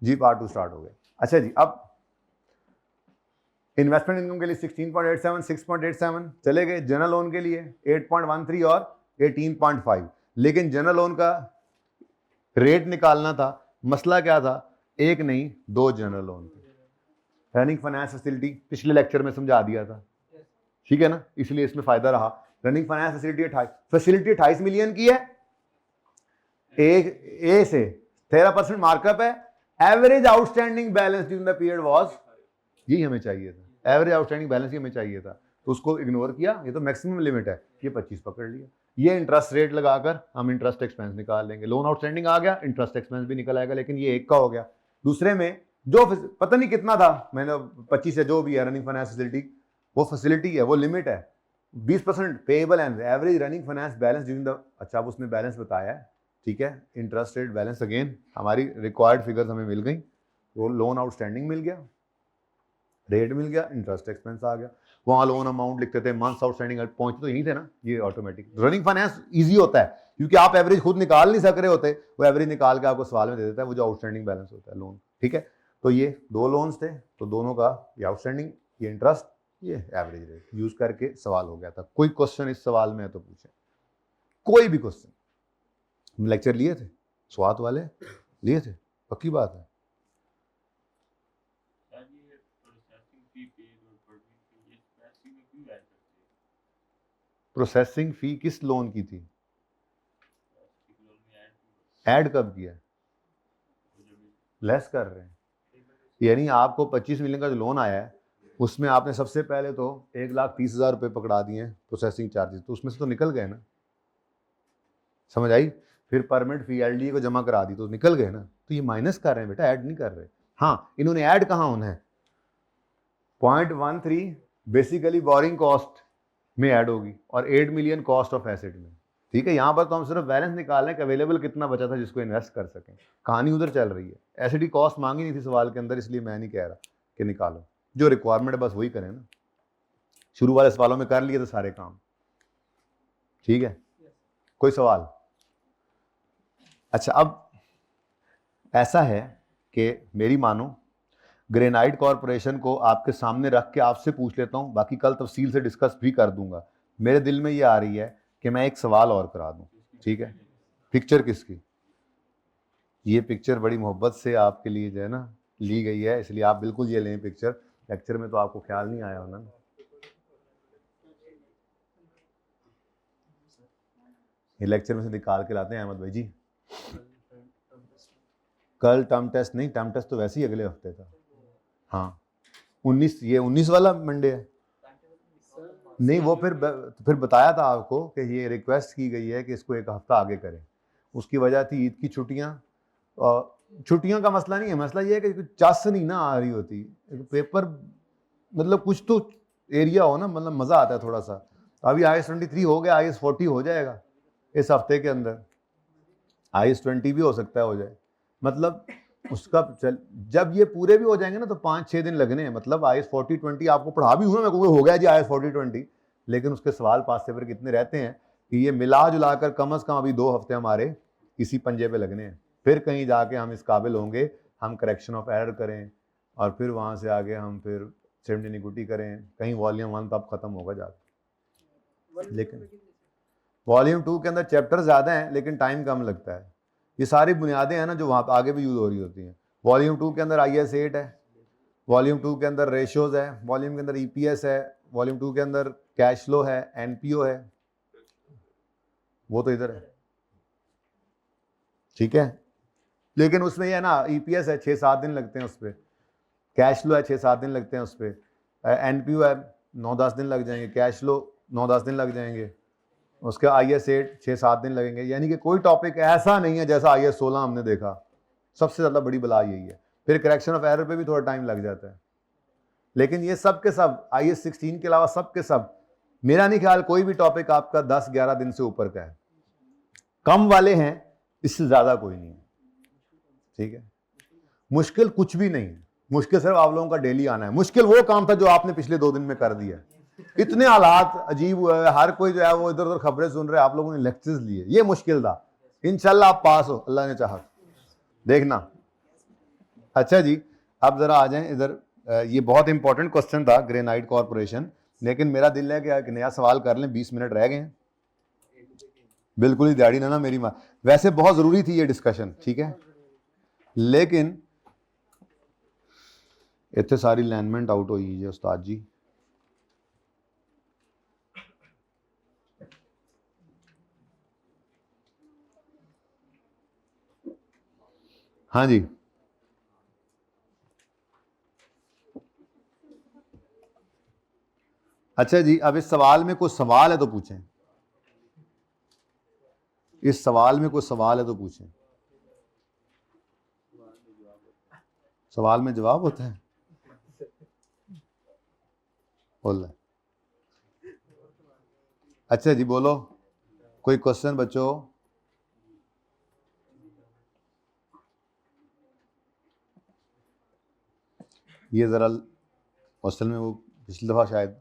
जी part 2 start हो गया। अच्छा जी, अब इन्वेस्टमेंट इनकम के लिए 16.87, 6.87 चले गए। जनरल लोन के लिए 8.13 और 18.5। लेकिन जनरल लोन का रेट निकालना था, मसला क्या था, एक नहीं 2 जनरल लोन थे। रनिंग फाइनेंस फैसिलिटी पिछले लेक्चर में समझा दिया था, ठीक है ना, इसलिए इसमें फायदा रहा। रनिंग फाइनेंस फैसिलिटी 28 मिलियन की है, ए से 13% मार्कअप है। Average outstanding balance during the period was, यही हमें चाहिए था, एवरेज आउटस्टैंडिंग बैलेंस ही हमें चाहिए था, तो उसको इग्नोर किया। ये तो मैक्सिमम लिमिट है, ये 25 पकड़ लिया। ये इंटरेस्ट रेट लगाकर हम इंटरेस्ट एक्सपेंस निकाल लेंगे। लोन आउटस्टैंडिंग आ गया, इंटरेस्ट एक्सपेंस भी निकल आएगा, लेकिन ये एक का हो गया। दूसरे में जो पता नहीं कितना था, मैंने 25 है जो भी है रनिंग फाइनेंस फैसिलिटी, वो फैसिलिटी है, वो लिमिट है 20% payable and average running finance balance during the, अच्छा अब उसने बैलेंस बताया है, ठीक है। इंटरेस्ट रेट बैलेंस अगेन हमारी रिक्वायर्ड फिगर्स हमें मिल गई, तो लोन आउटस्टैंडिंग मिल गया, रेट मिल गया, इंटरेस्ट एक्सपेंस आ गया। वहां लोन अमाउंट लिखते थे, मंथ्स आउटस्टैंडिंग, पहुंचते तो यहीं थे ना, ये ऑटोमेटिक। रनिंग फाइनेंस इजी होता है क्योंकि आप एवरेज खुद निकाल नहीं सक रहे होते, वो एवरेज निकाल के आपको सवाल में दे देता है, वो जो आउटस्टैंडिंग बैलेंस होता है लोन, ठीक है। तो ये 2 लोन्स थे, तो दोनों का ये आउटस्टैंडिंग, ये इंटरेस्ट, ये एवरेज रेट यूज करके सवाल हो गया था। कोई क्वेश्चन इस सवाल में है तो पूछे, कोई भी क्वेश्चन। लेक्चर लिए थे, स्वात वाले लिए थे, पक्की बात है। प्रोसेसिंग फी किस लोन की थी? ऐड कब किया? लेस कर रहे हैं, यानी आपको 25 मिलियन का जो लोन आया है उसमें आपने सबसे पहले तो 1,30,000 रुपये पकड़ा दिए हैं प्रोसेसिंग चार्जेस, तो उसमें से तो निकल गए ना, समझ आई। फिर परमिट फी एलडीए को जमा करा दी तो निकल गए ना, तो ये माइनस कर रहे हैं बेटा, ऐड नहीं कर रहे। हाँ, इन्होंने ऐड कहाँ होना है, 0.13 बेसिकली बोरिंग कॉस्ट में ऐड होगी और 8 मिलियन कॉस्ट ऑफ एसेट में, ठीक है। यहाँ पर तो हम सिर्फ बैलेंस निकाल रहे हैं कि अवेलेबल कितना बचा था जिसको इन्वेस्ट कर सकें, कहानी उधर चल रही है। एसिडी कॉस्ट मांगी नहीं थी सवाल के अंदर, इसलिए मैं नहीं कह रहा कि निकालो, जो रिक्वायरमेंट है बस वही करें ना। शुरू वाले सवालों में कर लिए थे सारे काम, ठीक है। कोई सवाल? अच्छा, अब ऐसा है कि मेरी मानो ग्रेनाइट कॉरपोरेशन को आपके सामने रख के आपसे पूछ लेता हूं, बाकी कल तफसील से डिस्कस भी कर दूंगा। मेरे दिल में ये आ रही है कि मैं एक सवाल और करा दूं, ठीक है। पिक्चर किसकी? ये पिक्चर बड़ी मोहब्बत से आपके लिए जो है ना ली गई है, इसलिए आप बिल्कुल ये लें पिक्चर। लेक्चर में तो आपको ख्याल नहीं आया होना, ये लेक्चर में से निकाल के लाते हैं अहमद भाई जी। कल टर्म टेस्ट नहीं, टर्म टेस्ट तो वैसे ही अगले हफ्ते था। हाँ 19, ये 19 वाला मंडे है नहीं, वो फिर बताया था आपको कि ये रिक्वेस्ट की गई है कि इसको एक हफ्ता आगे करें। उसकी वजह थी ईद की छुट्टियां, और छुट्टियों का मसला नहीं है, मसला ये है कि चस नहीं ना आ रही होती पेपर, मतलब कुछ तो एरिया हो ना, मतलब मजा आता है थोड़ा सा। अभी IS-23 हो गया, IS-40 हो जाएगा इस हफ्ते के अंदर, IS-20 भी हो सकता है हो जाए, मतलब उसका जब ये पूरे भी हो जाएंगे ना तो 5-6 दिन लगने हैं। मतलब IS-40-20 आपको पढ़ा भी हूँ मैं, हो गया जी IS-40-20, लेकिन उसके सवाल पास पेपर कितने रहते हैं कि ये मिला जुला कर कम से कम अभी 2 हफ्ते हमारे इसी पंजे पे लगने हैं। फिर कहीं जाके हम इस काबिल होंगे, हम करेक्शन ऑफ एरर करें और फिर वहाँ से आगे हम फिर सेमनिकुटी करें, कहीं वॉल्यूम 1 तब खत्म होगा जाके। लेकिन वॉल्यूम 2 के अंदर चैप्टर ज़्यादा हैं लेकिन टाइम कम लगता है। ये सारी बुनियादें हैं ना जो वहाँ आगे भी यूज़ हो रही होती हैं। वॉल्यूम 2 के अंदर IS-8 है, वॉल्यूम 2 के अंदर रेशियोज है, वॉल्यूम के अंदर EPS है, वॉल्यूम 2 के अंदर कैश फ्लो है, NPO है, वो तो इधर है, ठीक है। लेकिन उसमें ये है ना, EPS है 6-7 दिन लगते हैं उस पर, कैश फ्लो है 6-7 दिन लगते हैं उस पर, NPO है 9-10 दिन लग जाएंगे, कैश फ्लो 9-10 दिन लग जाएंगे, उसके IS-8 6-7 दिन लगेंगे। यानी कि कोई टॉपिक ऐसा नहीं है जैसा IS-16 हमने देखा, सबसे ज़्यादा बड़ी बला यही है। फिर करेक्शन ऑफ एरर पे भी थोड़ा टाइम लग जाता है, लेकिन ये सब के सब IS-16 के अलावा सब के सब, मेरा नहीं ख्याल कोई भी टॉपिक आपका 10-11 दिन से ऊपर का है। कम वाले हैं, इससे ज़्यादा कोई नहीं है, ठीक है। मुश्किल कुछ भी नहीं है, मुश्किल सिर्फ आप लोगों का डेली आना है। मुश्किल वो काम था जो आपने पिछले 2 दिन में कर दिया। इतने हालात अजीब हुए, हर कोई जो है वो इधर उधर खबरें सुन रहे, आप लोगों ने लेक्चर्स लिए, ये मुश्किल था। इंशाल्लाह आप पास हो, अल्लाह ने चाहा, देखना। अच्छा जी, अब जरा आ जाएं इधर। ये बहुत इंपॉर्टेंट क्वेश्चन था, ग्रेनाइट कॉर्पोरेशन, लेकिन मेरा दिल है कि एक नया सवाल कर लें, 20 मिनट रह गए हैं। बिल्कुल ही दिहाड़ी ना मेरी माँ, वैसे बहुत जरूरी थी ये डिस्कशन, ठीक है, लेकिन इतने सारी अलाइनमेंट आउट हुई है उस्ताद जी। हाँ जी, अच्छा जी, अब इस सवाल में कोई सवाल है तो पूछें, इस सवाल में कोई सवाल है तो पूछें। सवाल में जवाब होता है, बोल। अच्छा जी, बोलो, कोई क्वेश्चन बच्चों? ये जरा असल में वो पिछली दफा शायद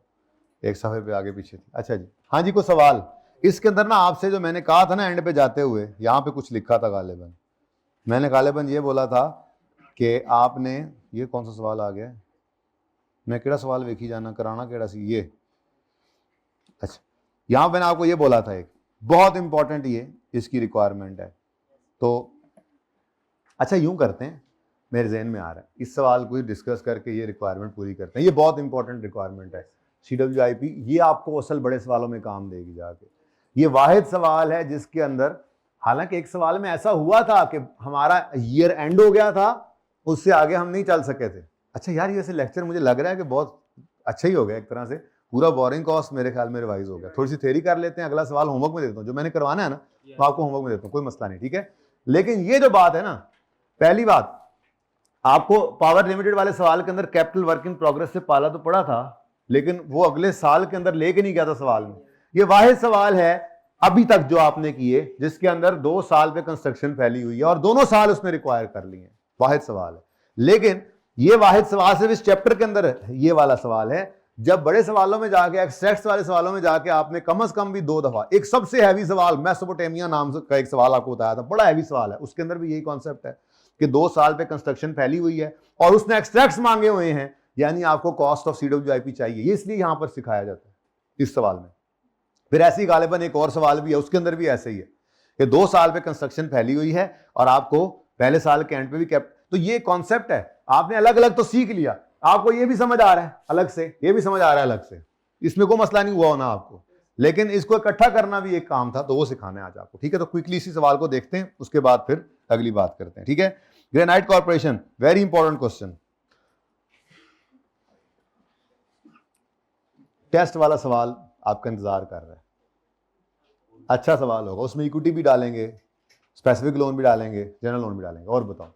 एक सफे पे आगे पीछे थी। अच्छा जी, हाँ जी, कोई सवाल? इसके अंदर ना आपसे जो मैंने कहा था ना एंड पे जाते हुए, यहाँ पे कुछ लिखा था गालिबन, मैंने गालिबन ये बोला था कि आपने, ये कौन सा सवाल आ गया, मैं केड़ा सवाल वेखी जाना, कराना केड़ा सी ये। अच्छा, यहाँ मैंने आपको ये बोला था, एक बहुत इंपॉर्टेंट ये इसकी रिक्वायरमेंट है। तो अच्छा यूं करते हैं, मेरे जहन में आ रहा है, इस सवाल को ही डिस्कस करके ये रिक्वायरमेंट पूरी करते हैं। ये बहुत इंपॉर्टेंट रिक्वायरमेंट है CWIP, ये आपको असल बड़े सवालों में काम देगी जाके। ये वाहिद सवाल है जिसके अंदर, हालांकि एक सवाल में ऐसा हुआ था कि हमारा ईयर एंड हो गया था, उससे आगे हम नहीं चल सके थे। अच्छा यार, ये लेक्चर मुझे लग रहा है कि बहुत अच्छा ही हो गया, एक तरह से पूरा बोरिंग कॉस्ट मेरे ख्याल में रिवाइज हो गया। थोड़ी सी थ्योरी कर लेते हैं, अगला सवाल होमवर्क में देता हूँ, जो मैंने करवाना है ना तो आपको होमवर्क में देता हूँ, कोई मसला नहीं, ठीक है। लेकिन ये जो बात है ना, पहली बात, आपको पावर लिमिटेड वाले सवाल के अंदर कैपिटल वर्क इन प्रोग्रेस से पाला तो पड़ा था, लेकिन वो अगले साल के अंदर लेके नहीं गया था सवाल में। ये वाहिद सवाल है अभी तक जो आपने किए जिसके अंदर 2 साल पे कंस्ट्रक्शन फैली हुई है और दोनों साल उसने रिक्वायर कर लिए हैं, वाहिद सवाल है। लेकिन ये वाहिद सवाल सिर्फ इस चैप्टर के अंदर ये वाला सवाल है। जब बड़े सवालों में जाके, एक्सट्रैक्ट्स वाले सवालों में जाके आपने कम से कम भी 2 दफा, एक सबसे हैवी सवाल मेसोपोटामिया नाम का एक सवाल आपको बताया था, बड़ा हैवी सवाल है, उसके अंदर भी यही कॉन्सेप्ट है कि 2 साल पे कंस्ट्रक्शन फैली हुई है और उसने एक्सट्रैक्ट्स मांगे हुए हैं, यानी आपको कॉस्ट ऑफ CWIP चाहिए, ये इसलिए यहां पर सिखाया जाता है इस सवाल में। फिर ऐसी गालिबन एक और सवाल भी है, उसके अंदर भी ऐसे ही है कि 2 साल पे कंस्ट्रक्शन फैली हुई है और आपको पहले साल के एंड पे भी कैप, तो ये कॉन्सेप्ट है। आपने अलग अलग तो सीख लिया, आपको ये भी समझ आ रहा है अलग से, ये भी समझ आ रहा है अलग से, इसमें कोई मसला नहीं हुआ होना आपको, लेकिन इसको इकट्ठा करना भी एक काम था, तो वो सिखाना है आज आपको, ठीक है। तो क्विकली इसी सवाल को देखते हैं, उसके बाद फिर अगली बात करते हैं, ठीक है। Granite corporation, very important question, test वाला सवाल आपका इंतजार कर रहा है, अच्छा सवाल होगा, उसमें इक्विटी भी डालेंगे, स्पेसिफिक लोन भी डालेंगे, जनरल लोन भी डालेंगे। और बताओ,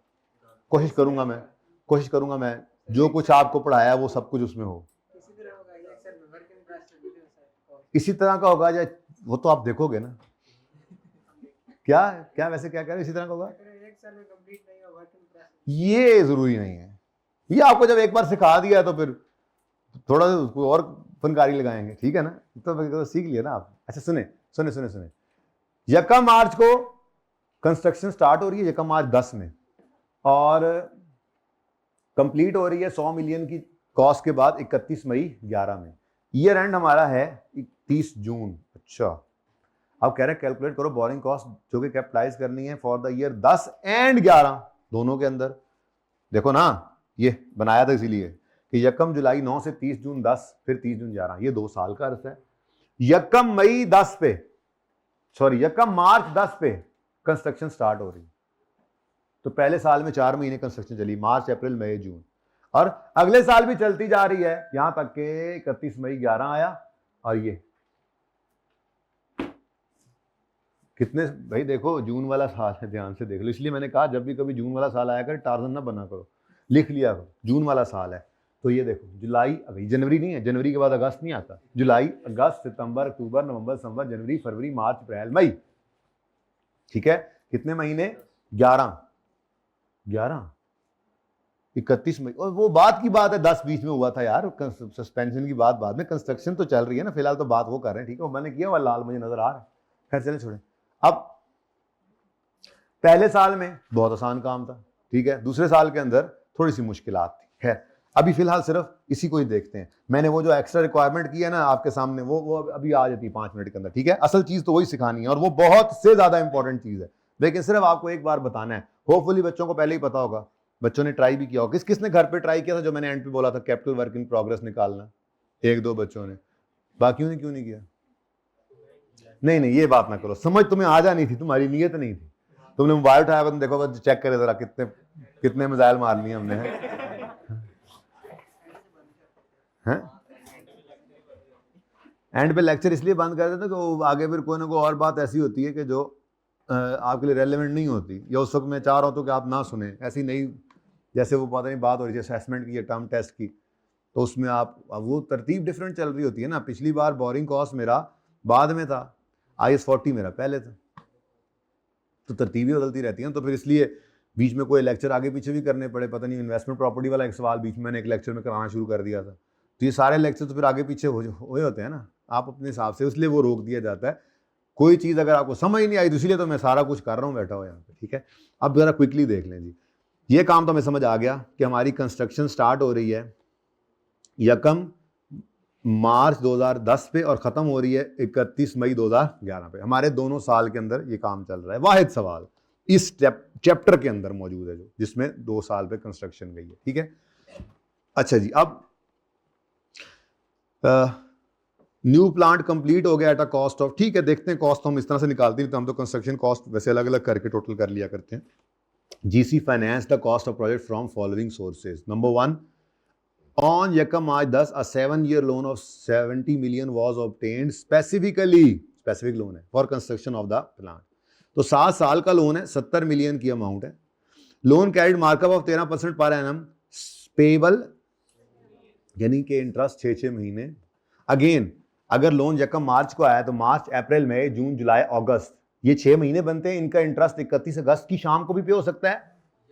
कोशिश करूंगा मैं जो कुछ आपको पढ़ाया वो सब कुछ उसमें हो, इसी तरह का होगा या वो तो आप देखोगे ना, क्या क्या वैसे क्या कह रहे हो, इसी तरह का होगा, ये जरूरी नहीं है, ये आपको जब एक बार सिखा दिया तो फिर थोड़ा उसको और फनकारी लगाएंगे, ठीक है ना, तो सीख लिया ना आप। अच्छा सुने सुने सुने सुने, 1 मार्च को कंस्ट्रक्शन स्टार्ट हो रही है, 1 मार्च 10 में, और कंप्लीट हो रही है 100 मिलियन की कॉस्ट के बाद 31 मई 11 में। ईयर एंड हमारा है 30 जून। अच्छा, अब कह रहे हैं कैलकुलेट करो बोरिंग कॉस्ट जो कि कैपिटलाइज करनी है फॉर द ईयर 10 एंड 11 दोनों के अंदर। देखो ना, ये बनाया था इसीलिए कि 1 जुलाई 9 से 30 जून 10, फिर 30 जून 11, ये 2 साल का अर्थ है। 1 मई 10 पे, सॉरी 1 मार्च 10 पे कंस्ट्रक्शन स्टार्ट हो रही, तो पहले साल में 4 महीने कंस्ट्रक्शन चली, मार्च अप्रैल मई जून, और अगले साल भी चलती जा रही है यहां तक के 31 मई 11 आया। और ये कितने भाई, देखो जून वाला साल है, ध्यान से देख लो, इसलिए मैंने कहा जब भी कभी जून वाला साल आया कर टार्जन ना बना करो, लिख लिया करो जून वाला साल है। तो ये देखो जुलाई, अभी जनवरी नहीं है, जनवरी के बाद अगस्त नहीं आता, जुलाई अगस्त सितंबर अक्टूबर नवंबर दिसंबर जनवरी फरवरी मार्च अप्रैल मई, ठीक है। कितने महीने? 11 31 मई, और वो बात की बात है 10 बीच में हुआ था यार, सस्पेंशन की बात बाद में, कंस्ट्रक्शन तो चल रही है ना फिलहाल, तो बात वो कर रहे हैं, ठीक है, वो मैंने किया हुआ लाल मुझे नजर आ रहा है, खैर चले छोड़े। अब पहले साल में बहुत आसान काम था, ठीक है, दूसरे साल के अंदर थोड़ी सी मुश्किलात थी। खैर अभी फिलहाल सिर्फ इसी को ही देखते हैं। मैंने वो जो एक्स्ट्रा रिक्वायरमेंट की है ना आपके सामने, वो अभी आ जाती है 5 मिनट के अंदर, ठीक है। असल चीज तो वही सिखानी है और वो बहुत से ज्यादा इंपॉर्टेंट चीज है, लेकिन सिर्फ आपको एक बार बताना है। होपफुली बच्चों को पहले ही पता होगा, बच्चों ने ट्राई भी किया होगा। किसने घर पे ट्राई किया था जो मैंने एंड पे बोला था कैपिटल वर्क इन प्रोग्रेस निकालना? 1-2 बच्चों ने, बाकियों ने क्यों नहीं किया? नहीं ये बात ना करो, समझ तुम्हें आ जानी थी, तुम्हारी नीयत नहीं थी। तुमने मोबाइल उठाया, तुम देखो बस चेक करे जरा कितने मिसाइल मारनी है हमने, हैं? एंड पे लेक्चर इसलिए बंद कर देते कि आगे फिर कोई ना कोई और बात ऐसी होती है कि जो आपके लिए रेलेवेंट नहीं होती, या उस वक्त मैं चाह रहा हूँ तो कि आप ना सुने, ऐसी नहीं। जैसे वो पता नहीं बात हो रही है असेसमेंट की या टर्म टेस्ट की, तो उसमें आप वो तरतीब डिफरेंट चल रही होती है ना। पिछली बार बोरिंग कॉस्ट मेरा बाद में था, IS 40 मेरा पहले था, तो तरतीबें बदलती रहती हैं। तो फिर इसलिए बीच में कोई लेक्चर आगे पीछे भी करने पड़े। पता नहीं इन्वेस्टमेंट प्रॉपर्टी वाला एक सवाल बीच में मैंने एक लेक्चर में कराना शुरू कर दिया था, तो ये सारे लेक्चर तो फिर आगे पीछे हुए होते हैं ना, आप अपने हिसाब से, इसलिए वो रोक दिया जाता है। कोई चीज़ अगर आपको समझ नहीं आई तो इसलिए तो मैं सारा कुछ कर रहा हूँ बैठा हुआ यहाँ पे, ठीक है। अब जरा क्विकली देख लें जी, ये काम तो हमें समझ आ गया कि हमारी कंस्ट्रक्शन स्टार्ट हो रही है 1 मार्च 2010 पे और ख़त्म हो रही है 31 मई 2011 पे। हमारे दोनों साल के अंदर ये काम चल रहा है। वाहिद सवाल इस चैप्टर के अंदर मौजूद है जो जिसमें 2 साल पे कंस्ट्रक्शन गई है, ठीक है। अच्छा जी, अब न्यू प्लांट कंप्लीट हो गया एट अ कॉस्ट ऑफ, ठीक है, देखते हैं कॉस्ट तो हम इस तरह से निकालते हैं, तो हम तो कंस्ट्रक्शन कॉस्ट वैसे अलग अलग करके टोटल कर लिया करते हैं। GC finance the cost of project from following sources. Number 1, on 1 March 10 a 7-year loan of 70 million was obtained specifically, specific loan है for construction of the plant। तो 7 साल का लोन है, 70 मिलियन की अमाउंट है। Loan carried markup of 13% per annum, payable यानी कि interest 6 महीने। अगेन अगर लोन 1 मार्च को आया तो मार्च, अप्रैल, मई, जून, जुलाई, अगस्त, ये 6 महीने बनते हैं। इनका इंटरेस्ट 31 अगस्त की शाम को भी पे हो सकता है,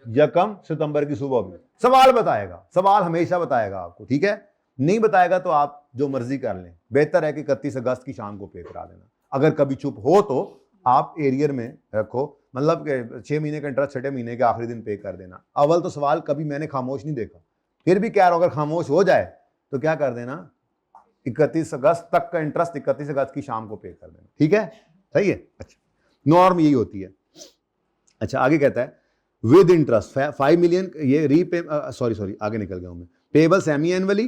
1 सितंबर की सुबह भी। सवाल बताएगा, सवाल हमेशा बताएगा आपको, ठीक है। नहीं बताएगा तो आप जो मर्जी कर लें, बेहतर है कि 31 अगस्त की शाम को पे करा देना। अगर कभी चुप हो तो आप एरियर में रखो, मतलब 6 महीने का इंटरेस्ट 6 महीने के आखिरी दिन पे कर देना। अव्वल तो सवाल कभी मैंने खामोश नहीं देखा, फिर भी कह रहा हूं अगर खामोश हो जाए तो क्या कर देना, 31 अगस्त तक का इंटरेस्ट 31 अगस्त की शाम को पे कर देना, ठीक है, सही है। अच्छा, नॉर्म यही होती है। अच्छा, आगे कहता है विद इंटरेस्ट 5 मिलियन, ये रीपे सॉरी आगे निकल गया हूं मैं, payable semi annually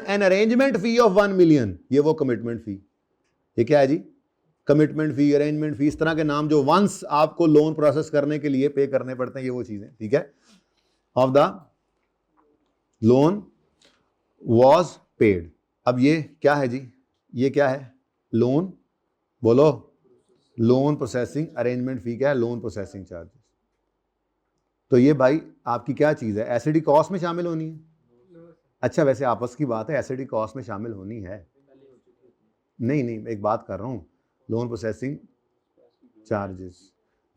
an arrangement fee of 1 million, ये वो कमिटमेंट फी, ये क्या है जी, कमिटमेंट फी, अरेंजमेंट फी, इस तरह के नाम जो वंस आपको लोन प्रोसेस करने के लिए पे करने पड़ते हैं, ये वो चीजें, ठीक है। Of the loan was paid. अब ये क्या है जी, ये क्या है, लोन, बोलो, लोन प्रोसेसिंग अरेंजमेंट फी क्या है, लोन प्रोसेसिंग चार्जेस। तो ये भाई आपकी क्या चीज़ है, एसडी कॉस्ट में शामिल होनी है। अच्छा, वैसे आपस की बात है, एसडी कॉस्ट में शामिल होनी है, नहीं एक बात कर रहा हूँ, लोन प्रोसेसिंग चार्जेस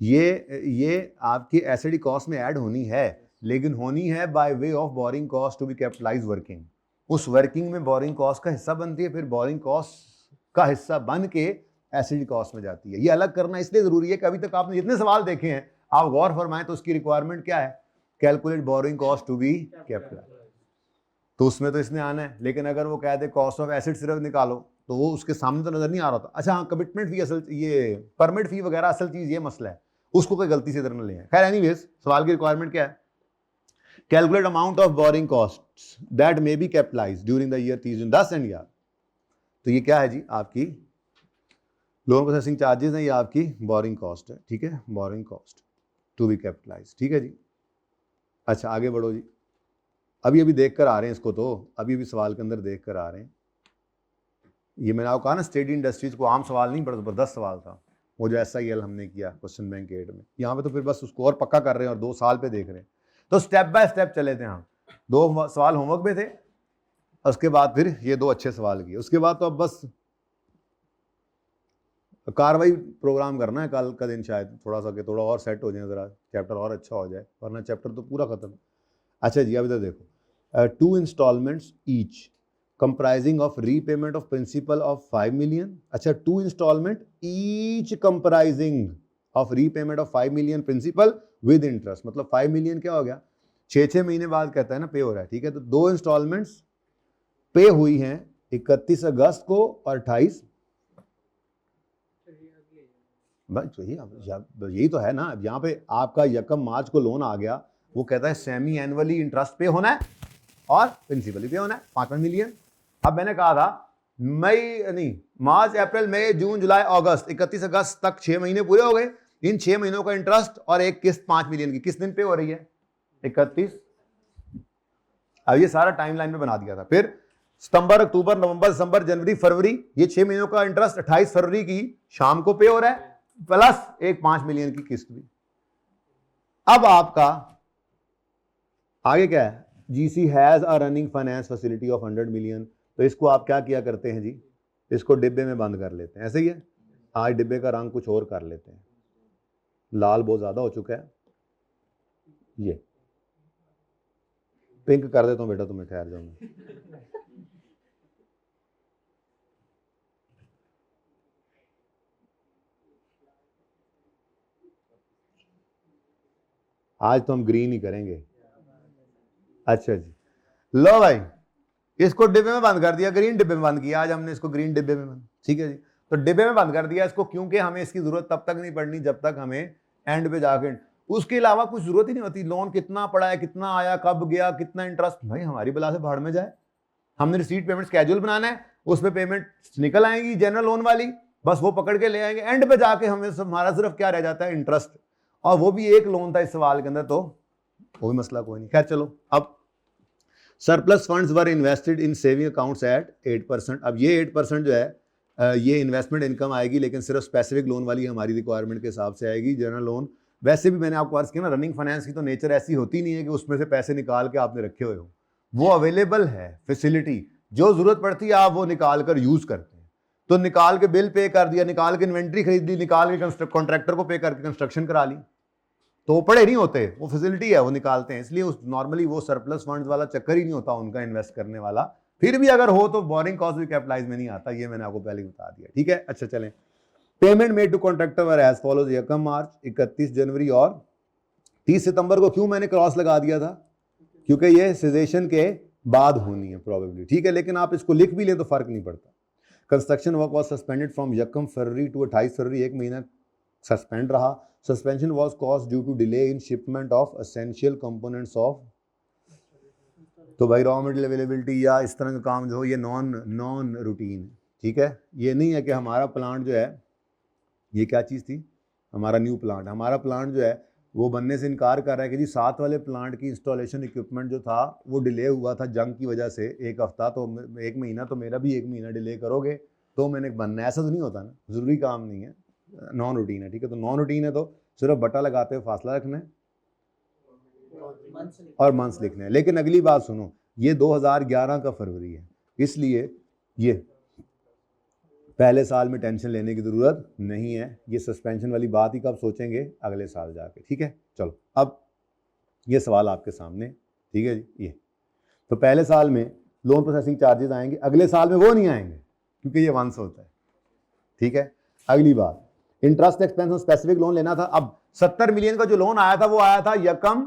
ये आपकी एसडी कॉस्ट में ऐड होनी है, लेकिन होनी है by way of borrowing cost to be capitalise working. उस वर्किंग में बोरिंग कॉस्ट का हिस्सा बनती है, फिर बोरिंग कॉस्ट का हिस्सा बन के एसडी कॉस्ट में जाती है। ये अलग करना इसलिए जरूरी है कि अभी तक आपने जितने सवाल देखे हैं, आप गौर फरमाएं तो उसकी रिक्वायरमेंट क्या है, calculate borrowing cost to be capitalise, तो उसमें तो इसने आना है। लेकिन अगर वो कह दे कॉस्ट ऑफ एसेट सिर्फ निकालो तो वो उसके सामने तो नजर नहीं आ रहा था। अच्छा हाँ, कमिटमेंट फी असल, ये परमिट फी वगैरह असल चीज, ये मसला है, उसको कोई गलती से इधर न ले आए। खैर एनीवेज, सवाल की रिक्वायरमेंट क्या है, calculate amount of borrowing cost that may be capitalised during the year 30 and यार। तो ये क्या है जी, आपकी लोन प्रोसेसिंग चार्जेस है, ये आपकी बोरिंग कॉस्ट है, ठीक है, borrowing cost to be capitalised, ठीक है जी। अच्छा आगे बढ़ो जी, अभी देख कर आ रहे हैं इसको, तो अभी सवाल के अंदर देख कर आ रहे हैं। ये मैंने आपको कहा ना, स्टेडी इंडस्ट्रीज को आम सवाल नहीं, बड़ा जबरदस्त सवाल था वो जो SIL हमने किया क्वेश्चन बैंक 8 में। यहाँ पे तो फिर बस उसको और पक्का कर रहे हैं और 2 साल पे देख रहे हैं। तो स्टेप बाय स्टेप चले थे हम, 2 सवाल होमवर्क में थे, उसके बाद फिर ये 2 अच्छे सवाल किए, उसके बाद तो अब बस कार्रवाई प्रोग्राम करना है कल का दिन, शायद थोड़ा सा कि थोड़ा और सेट हो जाए, जरा चैप्टर और अच्छा हो जाए, वरना चैप्टर तो पूरा खत्म। अच्छा जी, अब इधर देखो, 2 instalments each comprising of repayment of principal of 5 million. अच्छा, 2 instalment each comprising of repayment of 5 million principal with interest, मतलब 5 मिलियन क्या हो गया, 6 महीने बाद कहता है ना पे हो रहा है, ठीक है। तो 2 इंस्टॉलमेंट्स पे हुई हैं 31 अगस्त को और 28, बस यही तो है ना। अब यहाँ पे आपका 1 मार्च को लोन आ गया, वो कहता है सेमी एनुअली इंटरेस्ट पे होना है और प्रिंसिपल पे होना है 5 मिलियन। अब मैंने कहा था मार्च अप्रैल मई जून जुलाई अगस्त, 31 अगस्त तक 6 महीने पूरे हो गए। इन 6 महीनों का इंटरेस्ट और एक किस्त 5 मिलियन की किस दिन पे हो रही है? 31। अब ये सारा टाइमलाइन में बना दिया था। फिर सितंबर, अक्टूबर, नवंबर, दिसंबर, जनवरी, फरवरी, ये 6 महीनों का इंटरेस्ट 28 फरवरी की शाम को पे हो रहा है, प्लस एक 5 मिलियन की किस्त भी। अब आपका आगे क्या है? GC has a running finance facility of 100 million. तो इसको आप क्या किया करते हैं जी? इसको डिब्बे में बंद कर लेते हैं। ऐसे ही है, आज डिब्बे का रंग कुछ और कर लेते हैं, लाल बहुत ज्यादा हो चुका है, ये पिंक कर देता हूं बेटा, तुम्हें ठहर जाऊंगा। आज तो हम ग्रीन ही करेंगे। अच्छा जी, लो भाई, इसको डिब्बे में बंद कर दिया, ग्रीन डिब्बे में बंद किया। आज हमने इसको ग्रीन डिब्बे में बंद, ठीक है जी। तो डिब्बे में बंद कर दिया इसको, क्योंकि हमें इसकी जरूरत तब तक नहीं पड़नी जब तक हमें एंड पे जाके, उसके अलावा कुछ जरूरत ही नहीं होती। लोन कितना पड़ा है, कितना आया, कब गया, कितना इंटरेस्ट, भाई हमारी बला से भाड़ में जाए। हमने रिसीट पेमेंट स्केड्यूल बनाना है, उसमें पेमेंट निकल आएंगी जनरल लोन वाली, बस वो पकड़ के ले आएंगे। एंड पे जाके हमें हमारा सिर्फ क्या रह जाता है? इंटरेस्ट। और वो भी एक लोन था इस सवाल के अंदर, तो वो भी मसला कोई नहीं। खैर चलो, अब surplus funds were invested in saving accounts at 8%। अब ये 8% जो है ये इन्वेस्टमेंट इनकम आएगी, लेकिन सिर्फ स्पेसिफिक लोन वाली हमारी रिक्वायरमेंट के हिसाब से आएगी। जनरल लोन वैसे भी मैंने आपको अर्ज किया ना, रनिंग फाइनेंस की तो नेचर ऐसी होती नहीं है कि उसमें से पैसे निकाल के आपने रखे हुए हो। वो अवेलेबल है फैसिलिटी, जो जरूरत पड़ती है आप वो निकाल कर यूज करते हैं। तो निकाल के बिल पे कर दिया, निकाल के इन्वेंट्री खरीद ली, निकाल के कॉन्ट्रैक्टर को पे करके कंस्ट्रक्शन करा ली, तो वो पड़े नहीं होते, वो फैसिलिटी है, वो निकालते हैं। इसलिए उस नॉर्मली वो सरप्लस फंड्स वाला चक्कर ही नहीं होता उनका इन्वेस्ट करने वाला। फिर भी अगर हो तो बोरिंग कॉस्ट भी कैपिटलाइज में नहीं आता, ये मैंने आपको पहले बता दिया, ठीक है। अच्छा चलें, payment made to contractor were as follows 1 March, 31 जनवरी और 30 सितंबर को। क्यों मैंने क्रॉस लगा दिया था? क्योंकि ये सेजेशन के बाद होनी है प्रोबेबली, ठीक है। लेकिन आप इसको लिख भी लें तो फर्क नहीं पड़ता। Construction work was suspended from 1 फरवरी टू 28 फरवरी, 1 महीना सस्पेंड रहा। Suspension was cause due to delay in shipment of essential components of, तो भाई रॉ मटेरियल अवेलेबिलिटी या इस तरह का काम जो हो, ये नॉन रूटीन, ठीक है। ये नहीं है कि हमारा प्लांट जो है, ये क्या चीज़ थी? हमारा न्यू प्लांट, हमारा प्लांट जो है वो बनने से इनकार कर रहा है कि जी 7 वाले प्लांट की इंस्टॉलेशन इक्विपमेंट जो था वो डिले हुआ था जंग की वजह से 1 हफ्ता, तो 1 महीना, तो मेरा भी 1 महीना डिले करोगे तो मैंने बनना है। ऐसा तो नहीं होता ना, जरूरी काम नहीं है, नॉन रूटीन है, ठीक है। तो नॉन रूटीन है तो सिर्फ बटा लगाते हुए फासला रखना है और मंथ्स लिखने हैं। लेकिन अगली बात सुनो, ये 2011 का फरवरी है, इसलिए ये पहले साल में टेंशन लेने की जरूरत नहीं है। ये सस्पेंशन वाली बात ही कब सोचेंगे? अगले साल जाके, ठीक है। चलो, अब ये सवाल आपके सामने, ठीक है जी। ये तो पहले साल में लोन प्रोसेसिंग चार्जेस आएंगे, अगले साल में वो नहीं आएंगे क्योंकि ये वंस होता है, ठीक है। अगली बात, interest expense on specific loan लेना था। अब 70 मिलियन का जो लोन आया था वो आया था 1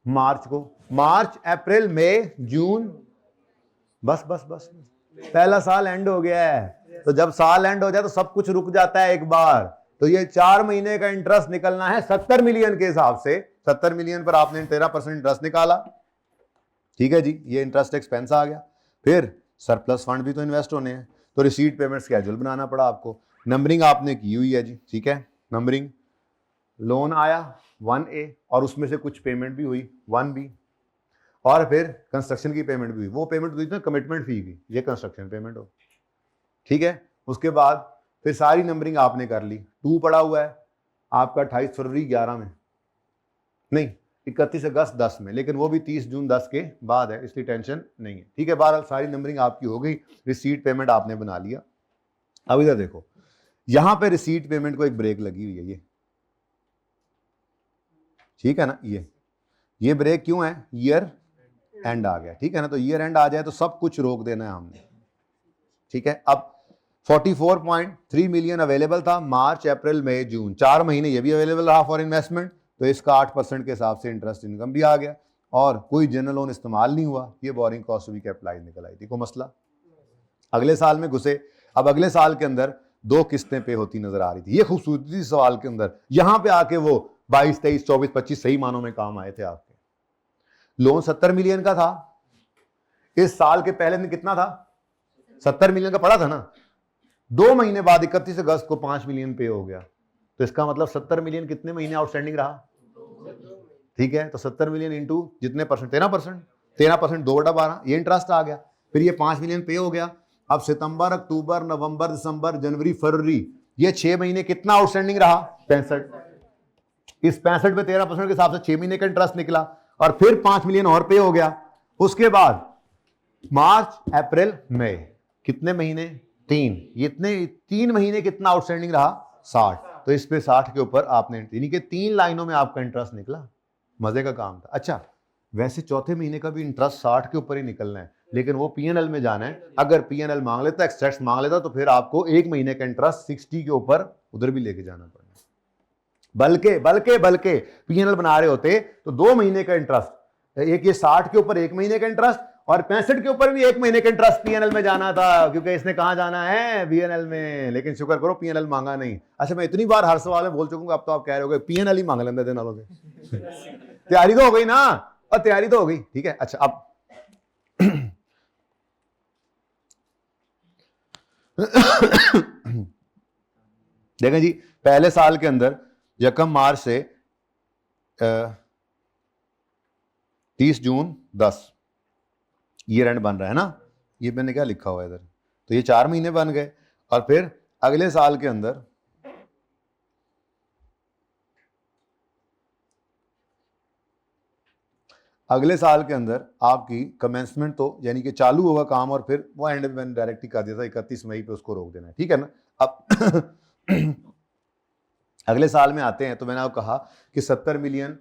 मार्च को। मार्च, अप्रैल, मई, जून, बस बस बस पहला साल एंड हो गया है। तो जब साल एंड हो जाए तो सब कुछ रुक जाता है एक बार। तो ये 4 महीने का इंटरेस्ट निकलना है 70 मिलियन के हिसाब से। 70 मिलियन पर आपने 13% इंटरेस्ट निकाला, ठीक है जी। ये इंटरेस्ट एक्सपेंस आ गया। फिर सरप्लस फंड भी तो इन्वेस्ट होने हैं, तो रिसीट पेमेंट स्केड्यूल बनाना पड़ा आपको। नंबरिंग आपने की हुई है जी, ठीक है। नंबरिंग, लोन आया 1A और उसमें से कुछ पेमेंट भी हुई 1B, और फिर कंस्ट्रक्शन की पेमेंट भी हुई। वो पेमेंट हुई थी कमिटमेंट फी की, ये कंस्ट्रक्शन पेमेंट हो, ठीक है। उसके बाद फिर सारी नंबरिंग आपने कर ली। 2 पड़ा हुआ है आपका 28 फरवरी 11 में, नहीं 31 अगस्त 10 में, लेकिन वो भी 30 जून 10 के बाद है, इसलिए टेंशन नहीं है, ठीक है। बहरहाल सारी नंबरिंग आपकी हो गई, रिसीट पेमेंट आपने बना लिया। अब इधर देखो, यहां पे रिसीट पेमेंट को एक ब्रेक लगी हुई है, ये ठीक है ना। ये ब्रेक क्यों है? ईयर एंड आ गया, ठीक है ना। तो ईयर एंड आ जाए तो सब कुछ रोक देना है हमने, ठीक है। अब 44.3 मिलियन अवेलेबल था मार्च, अप्रैल, मई, जून, 4 महीने ये भी अवेलेबल रहा फॉर इन्वेस्टमेंट। तो इसका 8% के हिसाब से इंटरेस्ट इनकम भी आ गया। और कोई जनरल लोन इस्तेमाल नहीं हुआ, ये बोरिंग कॉस्ट भी कैपिटलाइज निकल आई थी। कोई मसला? अगले साल में घुसे, अब अगले साल के अंदर 2 किस्तें पे होती नजर आ रही थी। ये खूबसूरती थी सवाल के अंदर, यहां पे आके वो 22, 23, 24, 25 सही मानों में काम आए थे आपके। लोन 70 मिलियन का था, इस साल के पहले दिन कितना था? 70 मिलियन का पड़ा था ना। 2 महीने बाद 31 अगस्त को 5 मिलियन पे हो गया, तो इसका मतलब 70 मिलियन कितने महीने आउटस्टैंडिंग रहा? ठीक है, तो 70 मिलियन इंटू जितने परसेंट, 13%, 13% 2/12, ये इंटरेस्ट आ गया। फिर ये 5 मिलियन पे हो गया। अब सितंबर, अक्टूबर, नवंबर, दिसंबर, जनवरी, फरवरी, ये 6 महीने कितना आउटस्टैंडिंग रहा? 65। इस 65 पे 13% के हिसाब से 6 महीने का इंटरेस्ट निकला, और फिर 5 मिलियन और पे हो गया। उसके बाद मार्च, अप्रैल, मई, कितने महीने? 3। ये इतने 3 महीने कितना आउटस्टैंडिंग रहा? 60। तो इस पे 60 के ऊपर आपने, यानी कि 3 लाइनों में आपका इंटरेस्ट निकला। मजे का काम था। अच्छा, वैसे चौथे महीने का भी इंटरेस्ट 60 के ऊपर ही निकलना है, लेकिन वो पीएनएल में जाना है। अगर पीएनएल मांग लेता, एक्सेट्स मांग लेता, तो फिर आपको 1 महीने का इंटरेस्ट 60 के ऊपर उधर भी लेके जाना पड़ेगा। बल्कि पीएनएल बना रहे होते तो 2 महीने का इंटरेस्ट, एक ये 60 के ऊपर 1 महीने का इंटरेस्ट, और 65 के ऊपर भी 1 महीने का इंटरेस्ट पीएनएल में जाना था, क्योंकि इसने कहां जाना है? पीएनएल में। लेकिन शुक्र करो पीएनएल मांगा नहीं। अच्छा, मैं इतनी बार हर सवाल में बोल चुका, अब तो आप कह रहे हो पीएनएल ही मांग लेते थे ना लोग। तैयारी तो हो गई ना, और तैयारी तो हो गई, ठीक है। अच्छा, अब देखें जी, पहले साल के अंदर यकम मार्च से 30 जून 10 ईयर एंड बन रहा है ना। ये मैंने क्या लिखा हुआ है इधर? तो ये 4 महीने बन गए, और फिर अगले साल के अंदर आपकी कमेंसमेंट, तो यानी कि चालू होगा काम, और फिर वो एंड में डायरेक्ट ही कर दिया था 31 मई पे उसको रोक देना है, ठीक है ना। अब अगले साल में आते हैं, तो मैंने आपको कहा कि 70 मिलियन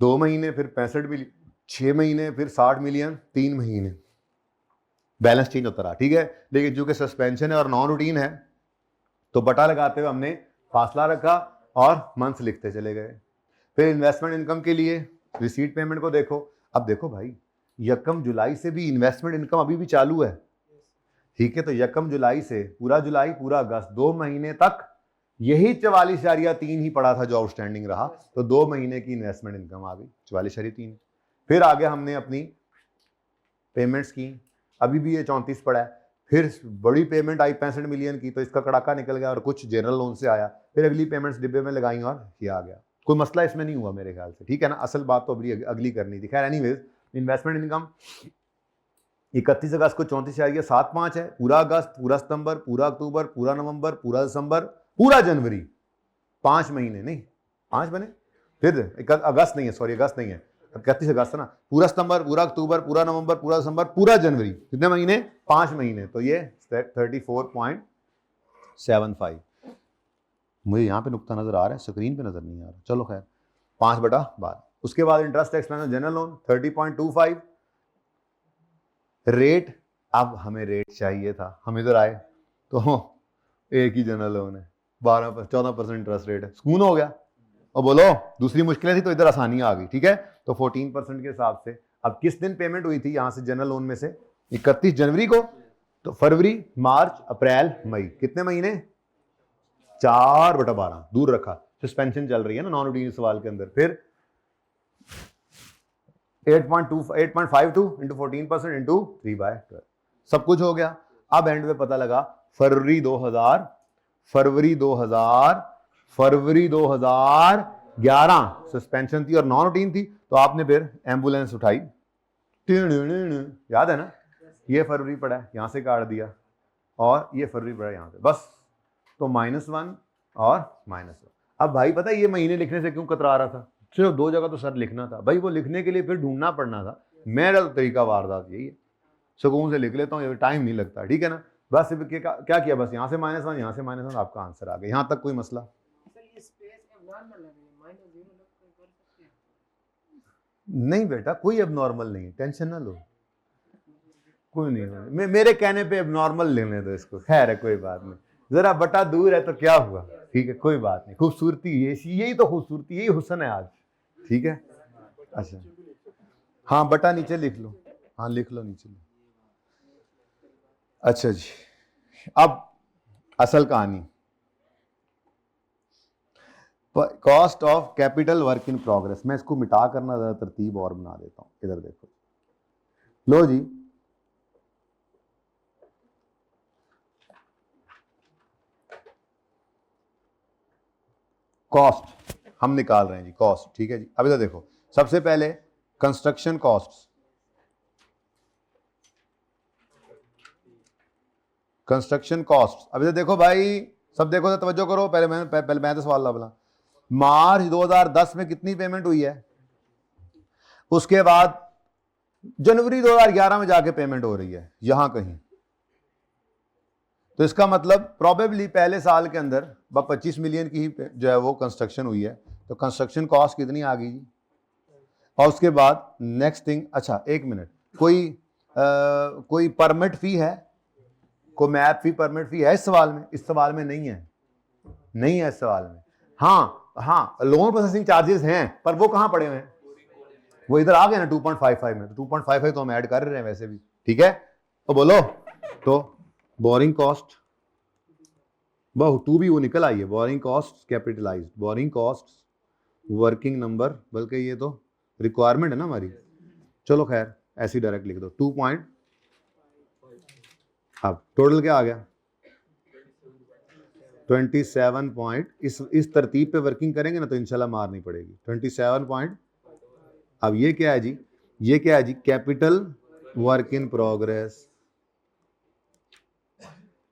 2 महीने, फिर 65 मिलियन 6 महीने, फिर 60 मिलियन 3 महीने, बैलेंस चेंज होता रहा, ठीक है। लेकिन चूंकि सस्पेंशन है और नॉन रूटीन है, तो बटा लगाते हुए हमने फासला रखा और मंथ लिखते चले गए। फिर इन्वेस्टमेंट इनकम के लिए रिसीट पेमेंट को देखो। अब देखो भाई, यकम जुलाई से भी इन्वेस्टमेंट इनकम अभी भी चालू है, ठीक है। तो यकम जुलाई से पूरा जुलाई, पूरा अगस्त, 2 महीने तक यही 44.3 ही पड़ा था जो आउटस्टैंडिंग रहा, तो 2 महीने की इन्वेस्टमेंट इनकम आ गई 44.3। फिर आगे हमने अपनी पेमेंट्स की, अभी भी ये 34 पड़ा है। फिर बड़ी पेमेंट आई 65 मिलियन की, तो इसका कड़ाका निकल गया, और कुछ जनरल लोन से आया। फिर अगली पेमेंट्स डिब्बे में लगाई और ये आ गया। कोई मसला इसमें नहीं हुआ मेरे ख्याल से, ठीक है ना। असल बात तो अगली करनी थी। खैर एनीवेज, इन्वेस्टमेंट इनकम 31 अगस्त को 34.75 है। पूरा अगस्त, पूरा सितंबर, पूरा अक्टूबर, पूरा नवंबर, पूरा दिसंबर, पूरा जनवरी, 5 महीने नहीं, 5 बने। फिर अगस्त नहीं है, सॉरी अगस्त नहीं है, 31 अगस्त है ना। पूरा सितंबर, पूरा अक्टूबर, पूरा नवंबर, पूरा दिसंबर, पूरा जनवरी, कितने महीने? 5 महीने। तो ये 34.75। मुझे यहाँ पे नुकता नजर आ रहा है, स्क्रीन पे नजर नहीं आ रहा। चलो खैर, 5/12। उसके बाद interest expense general loan 30.25 rate. अब हमें रेट चाहिए था, हम इधर आए तो एक ही जनरल लोन है, 14% इंटरेस्ट रेट है, सुकून हो गया। और बोलो दूसरी मुश्किलें थी, तो इधर आसानी आ गई, ठीक है। तो 14% के हिसाब से अब किस दिन पेमेंट हुई थी यहां से जनरल लोन में से? 31 जनवरी को। तो फरवरी, मार्च, अप्रैल, मई, कितने महीने? 4/12 दूर रखा, सस्पेंशन चल रही है ना नॉन रूटीन सवाल के अंदर। फिर 8.52 इंटू 14% इंटू 3/12, सब कुछ हो गया। अब एंड में पता लगा फरवरी 2011 सस्पेंशन थी और नॉन रूटीन थी, तो आपने फिर एम्बुलेंस उठाई, याद है ना। ये फरवरी पड़ा है, यहां से काट दिया, और ये फरवरी पड़ा है यहां से, बस। तो -1 और -1। अब भाई पता है ये महीने लिखने से क्यों कतरा रहा था? सिर्फ 2 जगह तो सर लिखना था भाई, वो लिखने के लिए फिर ढूंढना पड़ना था। मेरा तो तरीका वारदात यही है, सुकून से लिख लेता हूँ, टाइम नहीं लगता, ठीक है ना। बस क्या किया, बस यहाँ से -1, यहाँ से -1, आपका आंसर आ गया। यहाँ तक कोई मसला नहीं बेटा, कोई अब नॉर्मल नहीं, टेंशन ना लो, कोई नहीं। मेरे कहने पे अब नॉर्मल लेने दो इसको, खैर है कोई बात नहीं। जरा बटा दूर है तो क्या हुआ, ठीक है कोई बात नहीं। खूबसूरती यही तो खूबसूरती, यही हुस्न है आज, ठीक है। अच्छा हाँ बटा नीचे लिख लो, हाँ लिख लो नीचे। अच्छा जी, अब असल कहानी, cost of capital work in progress. मैं इसको मिटा करना ज्यादा तरतीब और बना देता हूं। इधर देखो, लो जी, कॉस्ट हम निकाल रहे हैं जी, कॉस्ट, ठीक है जी। अब इधर देखो, सबसे पहले कंस्ट्रक्शन कॉस्ट, कंस्ट्रक्शन कॉस्ट। अब इधर देखो भाई, सब देखो, तवज्जो करो, पहले मैं तो सवाल ला बोला, मार्च 2010 में कितनी पेमेंट हुई है, उसके बाद जनवरी 2011 में जाके पेमेंट हो रही है यहां कहीं, तो इसका मतलब प्रोबेबली पहले साल के अंदर 25 मिलियन की ही जो है वो कंस्ट्रक्शन हुई है। तो कंस्ट्रक्शन कॉस्ट कितनी आ गई जी। और उसके बाद नेक्स्ट थिंग, अच्छा एक मिनट, कोई परमिट फी है, कोई मैप फी परमिट फी है इस सवाल में? इस सवाल में नहीं है, नहीं है इस सवाल में। हाँ लोन प्रोसेसिंग चार्जेस हैं, पर वो कहां पड़े हुए हैं, वो इधर आ गए ना 2.55 में। तो 2.55 तो हम ऐड कर रहे हैं वैसे भी, ठीक है। तो बोलो, तो बोरिंग कॉस्ट, टू भी वो निकल आई है, borrowing cost capitalised, borrowing cost working number, बल्कि ये तो रिक्वायरमेंट है ना हमारी। चलो खैर ऐसी डायरेक्ट लिख दो 2 पॉइंट। अब टोटल क्या आ गया 27 पॉइंट। इस तरतीब पे वर्किंग करेंगे ना तो इंशाल्लाह मार नहीं पड़ेगी। 27 पॉइंट। अब ये क्या है जी, ये क्या है जी, capital work in progress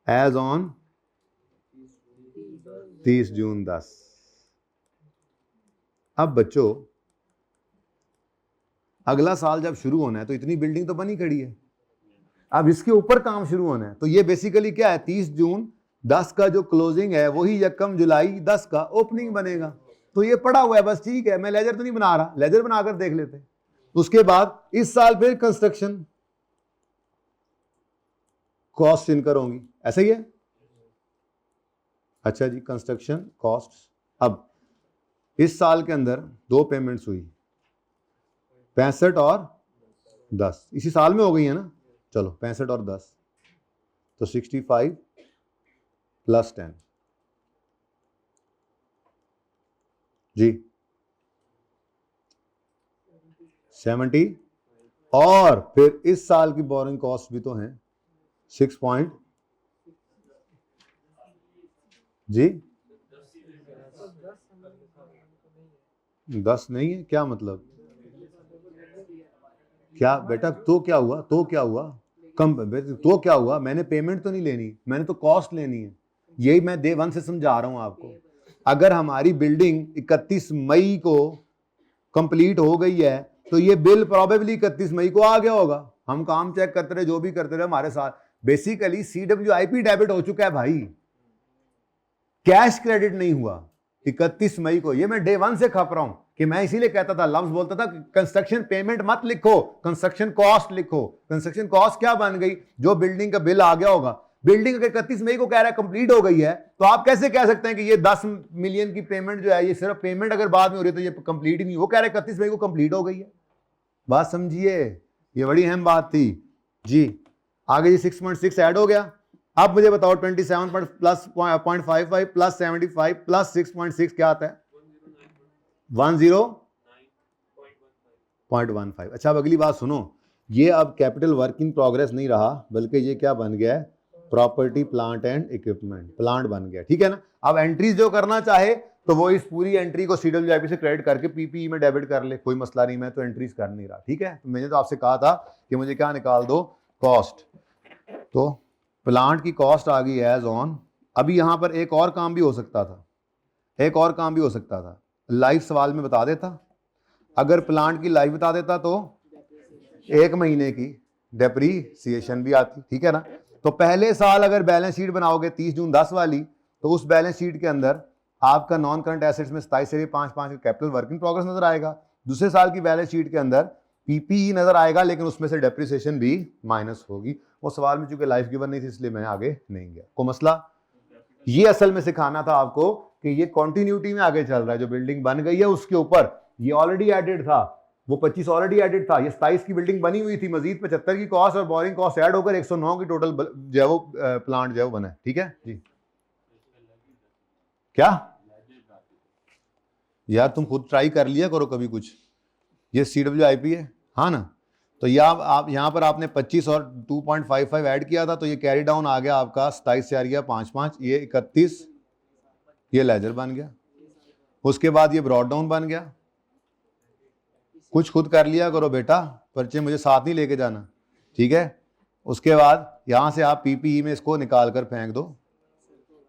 as on 30 June 10। अब बच्चों, अगला साल जब शुरू होना है तो इतनी बिल्डिंग तो बनी खड़ी है, अब इसके ऊपर काम शुरू होना है। तो ये बेसिकली क्या है, 30 जून 10 का जो क्लोजिंग है वही 1 जुलाई 10 का ओपनिंग बनेगा। तो ये पड़ा हुआ है बस, ठीक है। मैं लेजर तो नहीं बना रहा, लेजर बनाकर देख लेते। उसके बाद इस साल फिर कंस्ट्रक्शन कॉस्ट इनकर होंगी, ऐसा ही है। अच्छा जी, कंस्ट्रक्शन कॉस्ट, अब इस साल के अंदर 2 पेमेंट्स हुई, 65 और 10, इसी साल में हो गई है ना। चलो 65 और 10 तो 65 प्लस 10 जी 70, और फिर इस साल की बोरिंग कॉस्ट भी तो है 6 पॉइंट जी 10 नहीं है, क्या मतलब, क्या बेटा, तो क्या हुआ, तो क्या हुआ, कम तो क्या हुआ, मैंने पेमेंट तो नहीं लेनी, मैंने तो कॉस्ट लेनी है। यही मैं डे 1 से समझा रहा हूं आपको। अगर हमारी बिल्डिंग 31 मई को कंप्लीट हो गई है तो ये बिल प्रोबेबली 31 मई को आ गया होगा। हम काम चेक करते रहे, जो भी करते रहे हमारे साथ, बेसिकली CWIP डेबिट हो चुका है भाई, कैश क्रेडिट नहीं हुआ 31 मई को। ये मैं डे 1 से खप रहा हूं कि मैं इसीलिए कहता था, लफ्ज बोलता था कंस्ट्रक्शन पेमेंट मत लिखो, कंस्ट्रक्शन कॉस्ट लिखो। कंस्ट्रक्शन कॉस्ट क्या बन गई, जो बिल्डिंग का बिल आ गया होगा। बिल्डिंग अगर 31 मई को कह रहा है कंप्लीट हो गई है, तो आप कैसे कह सकते हैं कि ये 10 मिलियन की पेमेंट जो है, ये सिर्फ पेमेंट अगर बाद में हो रही है तो ये कंप्लीट ही नहीं। वो कह रहे हैं 31 मई को कंप्लीट हो गई है। बात समझिए, ये बड़ी अहम बात थी जी। आगे जी 6.6 ऐड हो गया। अब मुझे बताओ 27 प्लस 0.55 प्लस 75 प्लस 6.6 क्या आता है, 10.15। अच्छा, अब अगली बात सुनो, ये अब कैपिटल वर्क इन प्रोग्रेस नहीं रहा, बल्कि ये क्या बन गया है, property plant and equipment, plant बन गया, ठीक है ना। अब एंट्रीज जो करना चाहे तो वो इस पूरी एंट्री को CWIP से क्रेडिट करके PPE में डेबिट कर ले, कोई मसला नहीं। मैं तो एंट्रीज कर नहीं रहा, ठीक है। तो मैंने तो आपसे कहा था कि मुझे क्या निकाल दो, कॉस्ट। तो प्लांट की कॉस्ट आ गई एज ऑन। अभी यहां पर एक और काम भी हो सकता था, एक और काम भी हो सकता था, लाइफ सवाल में बता देता। अगर प्लांट की लाइफ बता देता तो 1 महीने की डेप्रीसिएशन भी आती, ठीक है ना। तो पहले साल अगर बैलेंस शीट बनाओगे 30 जून 10 वाली, तो उस बैलेंस शीट के अंदर आपका नॉन करंट एसेट्स में 27 से 5 कैपिटल वर्क इन प्रोग्रेस नजर आएगा। दूसरे साल की बैलेंस शीट के अंदर PPE नजर आएगा, लेकिन उसमें से डेप्रीसिएशन भी माइनस होगी। वो सवाल में चूंकि लाइफ गिवन नहीं थी, इसलिए मैं आगे नहीं गया। को मसला ये असल में सिखाना था आपको कि ये कॉन्टिन्यूटी में आगे चल रहा है। जो बिल्डिंग बन गई है उसके ऊपर ये ऑलरेडी एडेड था, वो 25 ऑलरेडी एडेड था, ये 27 की बिल्डिंग बनी हुई थी, मजीद 75 की कॉस्ट और बोरिंग कॉस्ट ऐड होकर 109 की टोटल जो है वो प्लांट जो है वो बना है। ठीक है जी। क्या यार तुम खुद ट्राई कर लिया करो कभी कुछ, ये CWIP है, हाँ ना। तो ये आप यहाँ पर आपने 25 और 2.55 ऐड किया था, तो ये कैरी डाउन आ गया आपका 27 से आ गया 5.5, ये 31, ये लेजर बन गया। उसके बाद ये ब्रॉड डाउन बन गया। कुछ खुद कर लिया करो बेटा, पर्चे मुझे साथ नहीं लेके जाना, ठीक है। उसके बाद यहाँ से आप PPE में इसको निकाल कर फेंक दो,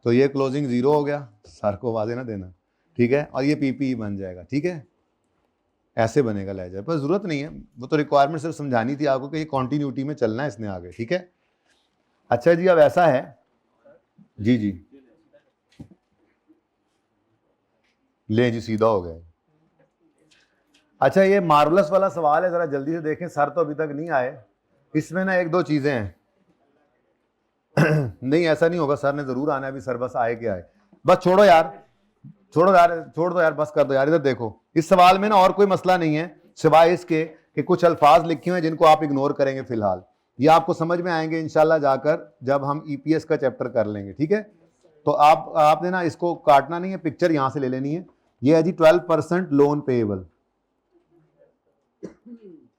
तो ये क्लोजिंग 0 हो गया, सर को वादे ना देना, ठीक है। और ये PPE बन जाएगा, ठीक है। ऐसे बनेगा लेजर, पर जरूरत नहीं है, वो तो रिक्वायरमेंट सिर्फ समझानी थी आपको कि ये कॉन्टिन्यूटी में चलना है इसने आगे, ठीक है। अच्छा जी, अब ऐसा है जी जी, ले जी सीधा हो गया। अच्छा, ये मार्वलस वाला सवाल है, जरा जल्दी से देखें, सर तो अभी तक नहीं आए। इसमें ना एक दो चीजें हैं नहीं ऐसा नहीं होगा, सर ने जरूर आना है, अभी सर बस आए के आए। बस छोड़ो यार, छोड़ दो यार, बस कर दो यार। इधर देखो, इस सवाल में ना और कोई मसला नहीं है सिवाय इसके कि कुछ अल्फाज लिखे हुए हैं जिनको आप इग्नोर करेंगे फिलहाल। ये आपको समझ में आएंगे इंशाल्लाह जाकर जब हम EPS का चैप्टर कर लेंगे, ठीक है। तो आपने ना इसको काटना नहीं है, पिक्चर यहां से ले लेनी है। ये है जी 12% लोन पेएबल,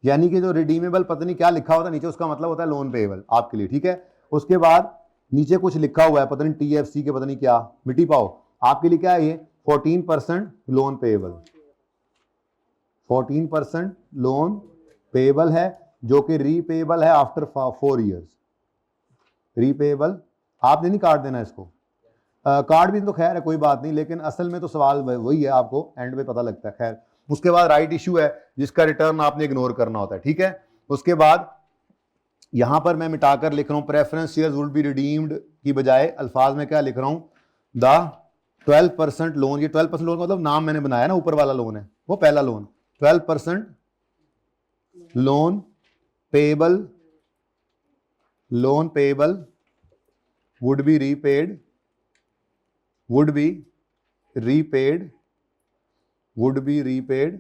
यानी कि जो रिडीमेबल पता नहीं क्या लिखा होता है नीचे, उसका मतलब होता है लोन पेएबल आपके लिए, ठीक है। उसके बाद नीचे कुछ लिखा हुआ है, पता नहीं TFC के पता नहीं क्या, मिट्टी पाओ, आपके लिए क्या है ये 14% लोन पेएबल, 14% लोन पेएबल है, जो कि रीपेएबल है आफ्टर 4 ईयर्स। रीपेएबल आपने नहीं काट देना इसको, कार्ड भी तो खैर है कोई बात नहीं, लेकिन असल में तो सवाल वही है, आपको एंड में पता लगता है। खैर, उसके बाद राइट इशू है जिसका रिटर्न आपने इग्नोर करना होता है, ठीक है। उसके बाद यहां पर मैं मिटाकर लिख रहा हूं preference shares would be redeemed की बजाय अल्फाज में क्या लिख रहा हूं, द 12% लोन। ये 12% लोन का मतलब नाम मैंने बनाया ना, ऊपर वाला लोन है वो पहला loan. 12% loan payable, loan payable would be repaid, would be repaid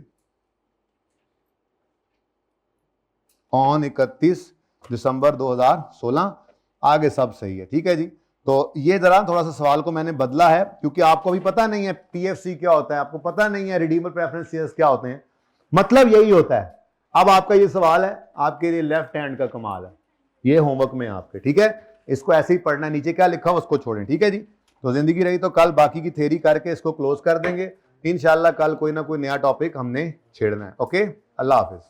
on 31 दिसंबर 2016। आगे सब सही है, ठीक है जी। तो ये जरा थोड़ा सा सवाल को मैंने बदला है क्योंकि आपको भी पता नहीं है PFC क्या होता है, आपको पता नहीं है रिडीमेबल प्रेफरेंस शेयर्स क्या होते हैं, मतलब यही होता है। अब आपका ये सवाल है, आपके लिए लेफ्ट हैंड का कमाल है, ये होमवर्क में आपके, ठीक है। इसको ऐसे ही पढ़ना, नीचे क्या लिखा हो उसको छोड़ें, ठीक है जी। तो जिंदगी रही तो कल बाकी की थ्योरी करके इसको क्लोज कर देंगे इंशाल्लाह। कल कोई ना कोई नया टॉपिक हमने छेड़ना है। ओके, अल्लाह हाफिज।